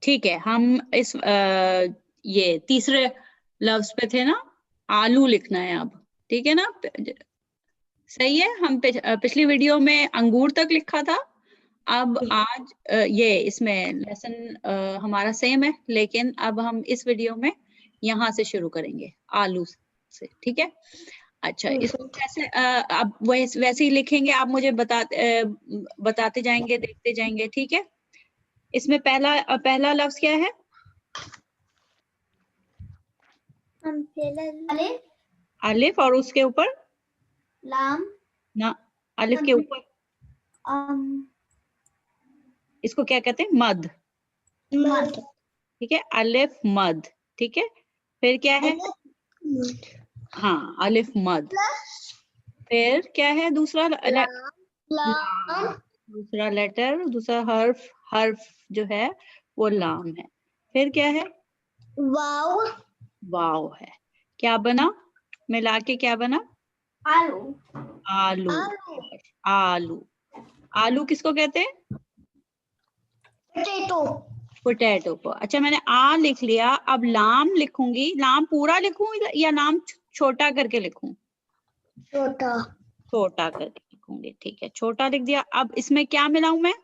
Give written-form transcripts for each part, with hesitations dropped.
ठीक है, हम इस ये तीसरे लफ्ज पे थे ना, आलू लिखना है अब। ठीक है ना, सही है। हम पिछली वीडियो में अंगूर तक लिखा था। अब आज ये इसमें लेसन हमारा सेम है, लेकिन अब हम इस वीडियो में यहाँ से शुरू करेंगे, आलू से। ठीक है। अच्छा, इसको कैसे अब वैसे ही लिखेंगे, आप मुझे बताते जाएंगे, देखते जाएंगे। ठीक है। इसमें पहला लफ्ज क्या है? अलिफ, और उसके ऊपर लाम ना, अलिफ के ऊपर इसको क्या कहते हैं? मद। मद। ठीक है, अलिफ मद। ठीक है, फिर क्या है? हाँ, अलिफ मद। फिर क्या है? दूसरा दूसरा लेटर, दूसरा हर्फ, हर्फ जो है वो लाम है। फिर क्या है? वाव। वाव है। क्या बना? मिला के क्या बना? आलू। आलू। आलू। आलू किसको कहते हैं? पोटैटो। पोटैटो को। अच्छा, मैंने आ लिख लिया, अब लाम लिखूंगी। लाम पूरा लिखूं या लाम छोटा करके लिखूं? छोटा। छोटा करके लिखूंगी। ठीक है, छोटा लिख दिया। अब इसमें क्या मिलाऊं मैं?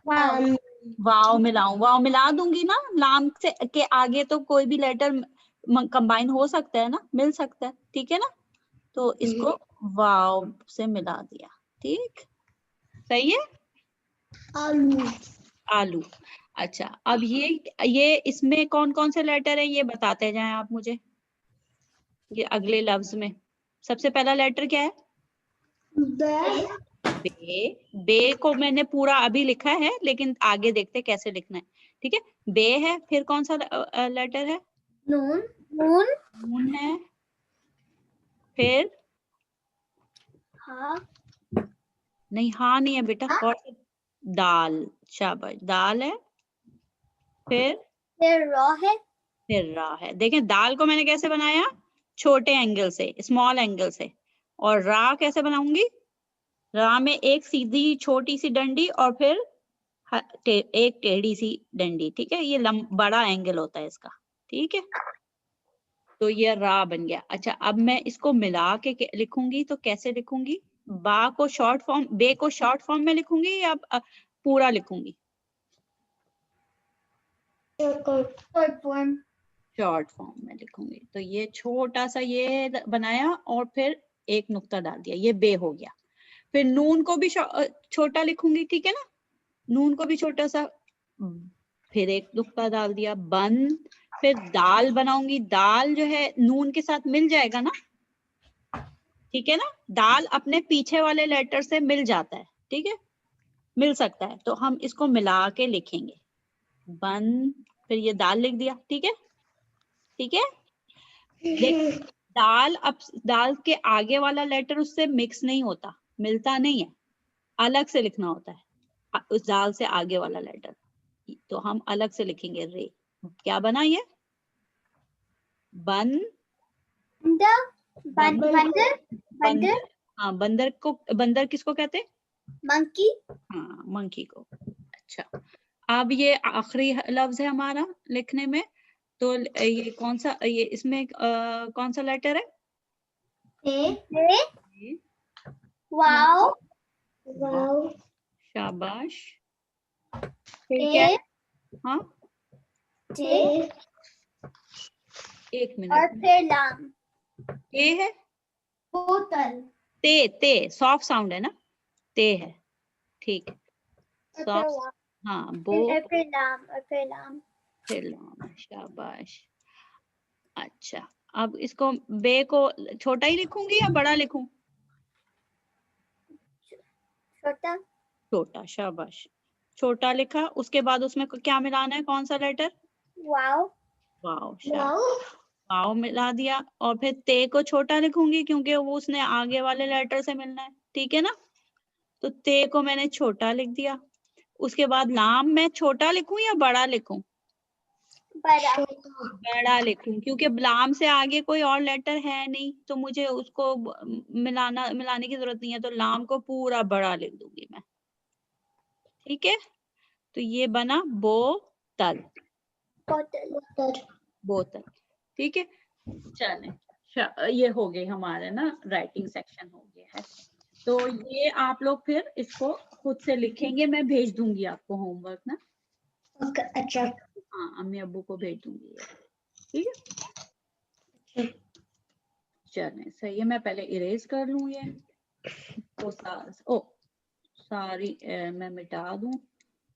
वाव मिलाऊं। वाव मिला दूंगी ना, लाम से के आगे तो कोई भी लेटर कंबाइन हो सकता है ना, मिल सकता है। ठीक है ना, तो इसको वाव से मिला दिया। ठीक, सही है। आलू। आलू। अच्छा, अब ये इसमें कौन कौन से लेटर है ये बताते जाएं आप मुझे। ये अगले लफ्ज में सबसे पहला लेटर क्या है? बे। बे को मैंने पूरा अभी लिखा है, लेकिन आगे देखते कैसे लिखना है। ठीक है, बे है। फिर कौन सा लेटर है? नून। नून। नून है। फिर हाँ। नहीं, हाँ नहीं है बेटा, और दाल। शाबाश, दाल है। फिर रॉ है। फिर रा है। देखें, दाल को मैंने कैसे बनाया? छोटे एंगल से, स्मॉल एंगल से। और रा कैसे बनाऊंगी? रा में एक सीधी छोटी सी डंडी और फिर एक टेढ़ी सी डंडी। ठीक है, ये बड़ा एंगल होता है इसका। ठीक है, तो ये रा बन गया। अच्छा, अब मैं इसको मिला के लिखूंगी तो कैसे लिखूंगी? बा को शॉर्ट फॉर्म, बे को शॉर्ट फॉर्म में लिखूंगी या पूरा लिखूंगी? शॉर्ट फॉर्म में लिखूंगी। तो ये छोटा सा ये बनाया और फिर एक नुक्ता डाल दिया, ये बे हो गया। फिर नून को भी छोटा लिखूंगी। ठीक है ना, नून को भी छोटा सा, फिर एक नुक्ता डाल दिया, बन। फिर दाल बनाऊंगी। दाल जो है नून के साथ मिल जाएगा ना। ठीक है ना, दाल अपने पीछे वाले लेटर से मिल जाता है। ठीक है, मिल सकता है, तो हम इसको मिला के लिखेंगे, बन। फिर ये दाल लिख दिया। ठीक है। ठीक है, देख, दाल, अब दाल के आगे वाला लेटर उससे मिक्स नहीं होता, मिलता नहीं है, अलग से लिखना होता है उस दाल से आगे वाला लेटर। तो हम अलग से लिखेंगे, रे। क्या बना ये? बन। बंदर। बंदर। हाँ, बंदर को, बंदर किसको कहते हैं? मंकी। हाँ, मंकी को। अच्छा, अब ये आखिरी लफ्ज है हमारा लिखने में। तो ये कौन सा, ये इसमें कौन सा लेटर है? वाव। वाव। शाबाश। फिर क्या है? हाँ, एक मिनट। और फिर लाम। ए है। बोतल। ते सॉफ्ट साउंड है ना, ते है। ठीक है, सॉफ्ट। हाँ, बो। फिर लाम। और फिर लाम। फिर लाम। शाबाश। अच्छा, अब इसको, बे को छोटा ही लिखूंगी या बड़ा लिखूं? छोटा। छोटा। शाबाश, छोटा लिखा। उसके बाद उसमें क्या मिलाना है? कौन सा लेटर? वाव। वाव। वाव मिला दिया, और फिर ते को छोटा लिखूंगी क्योंकि वो उसने आगे वाले लेटर से मिलना है। ठीक है ना, तो ते को मैंने छोटा लिख दिया। उसके बाद लाम मैं छोटा लिखूं या बड़ा लिखूं? बड़ा। बड़ा लिखूं, क्योंकि लाम से आगे कोई और लेटर है नहीं, तो मुझे उसको मिलाने की जरूरत नहीं है, तो लाम को पूरा बड़ा लिख दूंगी मैं। ठीक है, तो ये बना बोतल, bottle, बोतल, ठीक है। चलें, ये हो गए हमारे ना राइटिंग सेक्शन हो गया है। तो ये आप लोग फिर इसको खुद से लिखेंगे, मैं भेज दूंगी आपको होमवर्क ना। अच्छा, हाँ, अम्मी अब्बू को भेज दूंगी ये, ठीक है। चलें, सही है, मैं पहले इरेज कर लूँ ये तो सारी मैं मिटा दूं,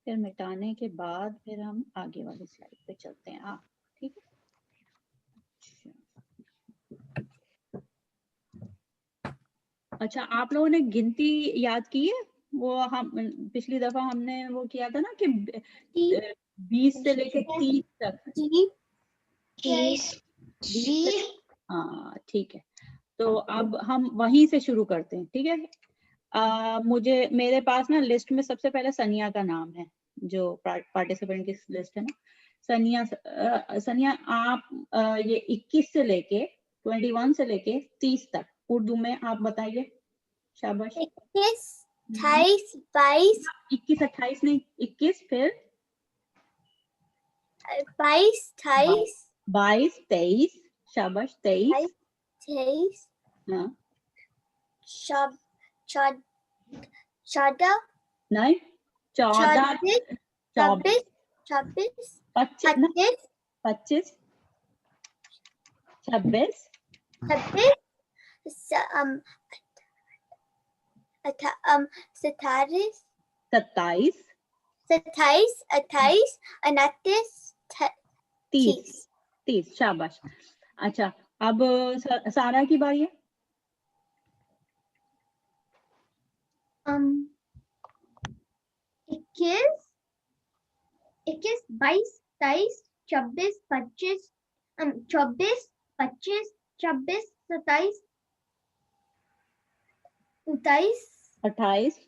फिर मिटाने के बाद फिर हम आगे वाली स्लाइड पे चलते हैं। ठीक है। अच्छा, आप लोगों ने गिनती याद की है? वो हम पिछली दफा हमने वो किया था ना कि 20 से लेके 30 तक। 20 हाँ, ठीक है। तो अब हम वहीं से शुरू करते हैं, ठीक है। मेरे पास ना लिस्ट में सबसे पहले सनिया का नाम है, जो पार्टिसिपेंट की लिस्ट है ना। सनिया आप ये 21 से लेके 21 से लेके 30 तक उर्दू में आप बताइए। शाबाश। 21, 28, 22, 21, 28 नहीं, 21 फिर 22, 28, 22, 23, शाबाश, 23, 23, हाँ, 14, नहीं, 14, 26, 25, 26, 26, 26, 27, 27, 27, 28, 29, 30, 30, शाबाश। अच्छा, अब सारा की बारी है। 21, 22, 23, 24, 25, 24, 25, 26, 27, 29, 28,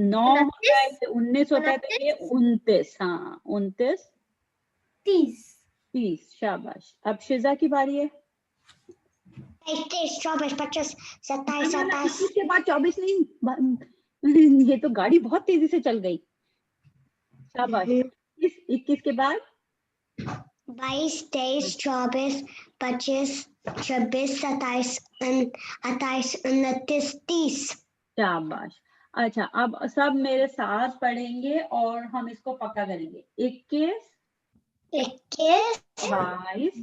9 होता है, 19 होता है, तो ये 29, हाँ, 29, 30, 30, शाबाश। अब शिजा की बारी है। 23, 24, 25, 27, 28, 21 के बाद 24 नहीं, ये तो गाड़ी बहुत तेजी से चल गई। शाबाश। 21 के बाद 22, 23, 24, 25, 26, 27, 28, 29, 30। शाबाश। अच्छा, अब सब मेरे साथ पढ़ेंगे और हम इसको पक्का करेंगे। 21, 21, 22,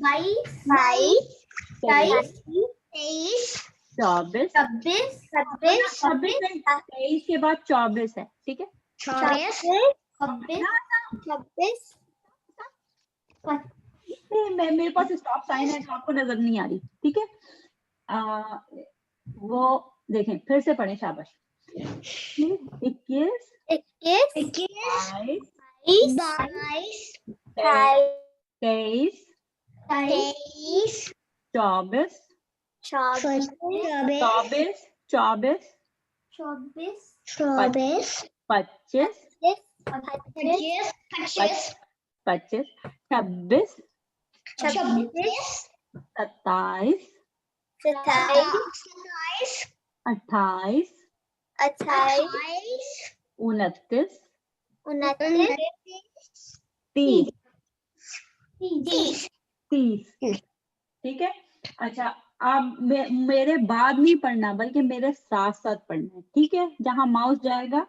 22, 23, 24, 26, 27, 26 नहीं, 23 के बाद 24 है, ठीक है। 26, 26, मेरे पास स्टॉप साइन है, तो आपको नजर नहीं आ रही, ठीक है। वो देखें, फिर से पढ़ें, शाबाश। 21, 21, 22, 23, 24, 24, 24, 25, 25, 26, 27, 28, 29, 30, 30, ठीक है। अच्छा, अब मेरे बाद नहीं पढ़ना, बल्कि मेरे साथ साथ पढ़ना है, ठीक है। जहां माउस जाएगा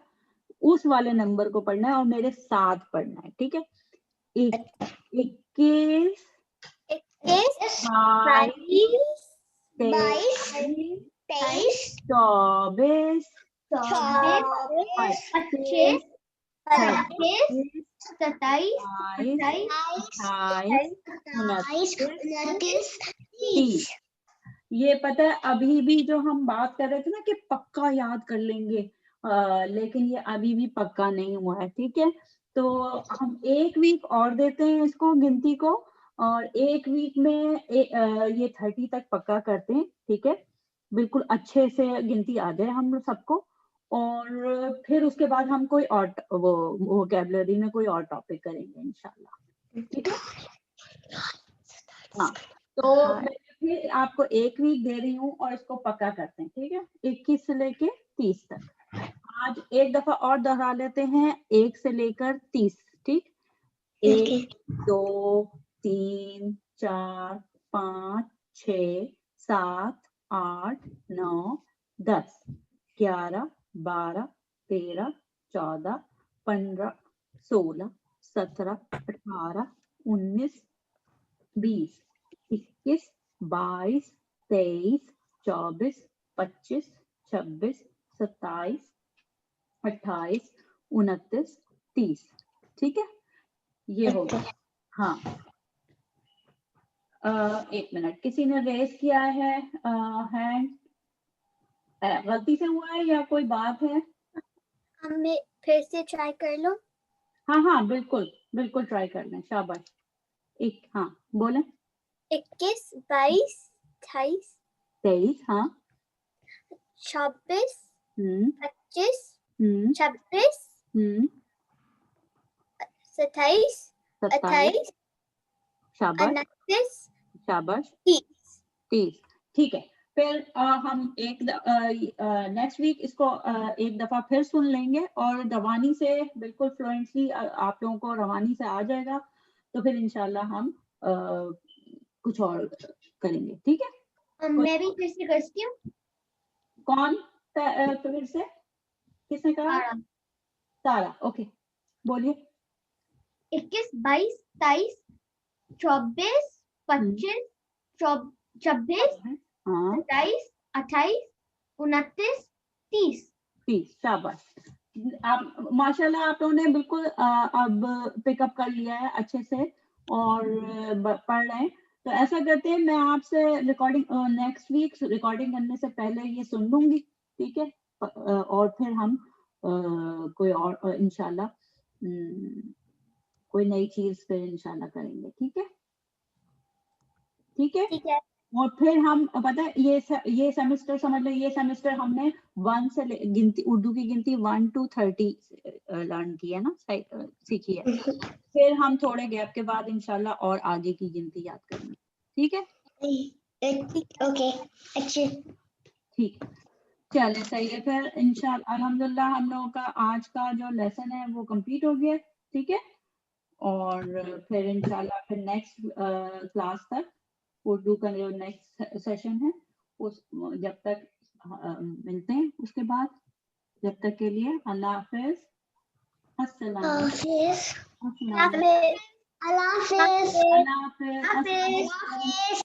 उस वाले नंबर को पढ़ना है और मेरे साथ पढ़ना है, ठीक है। 21, 22, 23, 24, 25, 26, 27, 28, 29, 30। ये पता है, अभी भी जो हम बात कर रहे थे ना कि पक्का याद कर लेंगे, लेकिन ये अभी भी पक्का नहीं हुआ है, ठीक है। तो हम 1 वीक और देते हैं इसको, गिनती को, और 1 वीक में ये 30 तक पक्का करते हैं, ठीक है। बिल्कुल अच्छे से गिनती आ जाए हम सबको, और फिर उसके बाद हम कोई और वोकैबुलरी में कोई और टॉपिक करेंगे इंशाल्लाह, ठीक है। हाँ, तो फिर आपको 1 वीक दे रही हूँ और इसको पक्का करते हैं, ठीक है? 21 से लेके 30 तक। आज एक दफा और दोहरा लेते हैं, 1 से लेकर 30, ठीक? 1 2 3 4 5 6 7 8 9 10 11 12 13 14 15 16 17 18 19 20 21 22 23 24 25 26 27 28 29 30, ठीक है? ये हो गया। हाँ, 1 मिनट, किसी ने रेस किया है हैंड? गलती से हुआ है या कोई बात है? हमें फिर से ट्राई कर लो। हाँ हाँ, बिल्कुल बिल्कुल ट्राई कर लें, शाबाश। एक, हाँ बोलें। 21 22 28 23, हाँ। 26 हम्म 25 हम्म 26 हम्म 27 27, 28 शाबाश 29 शाबाश, 30। 30, ठीक है। फिर हम एक नेक्स्ट वीक इसको एक दफा फिर सुन लेंगे और रवानी से बिल्कुल फ्लुएंटली आप लोगों को रवानी से आ जाएगा, तो फिर इंशाल्लाह हम कुछ और करेंगे, ठीक है? मैं भी फिर से करती हूँ। कौन फिर से किसने कहा? सारा, ओके, बोलिए। 21 22 23 24 25 26 हाँ 27 28 29 30। 30, शाबाश। आप माशाल्लाह आप लोगों ने बिल्कुल अब पिकअप कर लिया है अच्छे से और पढ़ रहे हैं। तो ऐसा करते हैं, मैं आपसे रिकॉर्डिंग नेक्स्ट वीक रिकॉर्डिंग करने से पहले ये सुन लूंगी, ठीक है? और फिर हम कोई और इंशाल्लाह कोई नई चीज फिर इंशाल्लाह करेंगे, ठीक है? ठीक है। ठीक है। और फिर हम पता है ये सेमेस्टर समझ लो, ये सेमेस्टर हमने 1 से गिनती, उर्दू की गिनती 1 to 30 लर्न की है ना, सीखी है। फिर हम थोड़े गैप के बाद इंशाल्लाह और आगे की गिनती याद करेंगे, ठीक है? ओके अच्छे। ठीक, चले सही है। फिर इंशाल्लाह अल्हम्दुलिल्लाह हम लोगों का आज का जो लेसन है वो कंप्लीट हो गया, ठीक है? और फिर इंशाल्लाह फिर नेक्स्ट क्लास तक उर्दू का जो नेक्स्ट सेशन है उस जब तक मिलते हैं, उसके बाद जब तक के लिए अल्लाह हाफिज, अस्सलाम हाफिज। अस्सलाम हाफिज। अल्लाह हाफिज। अल्लाह हाफिज, अस्सलाम हाफिज। वालेकुम।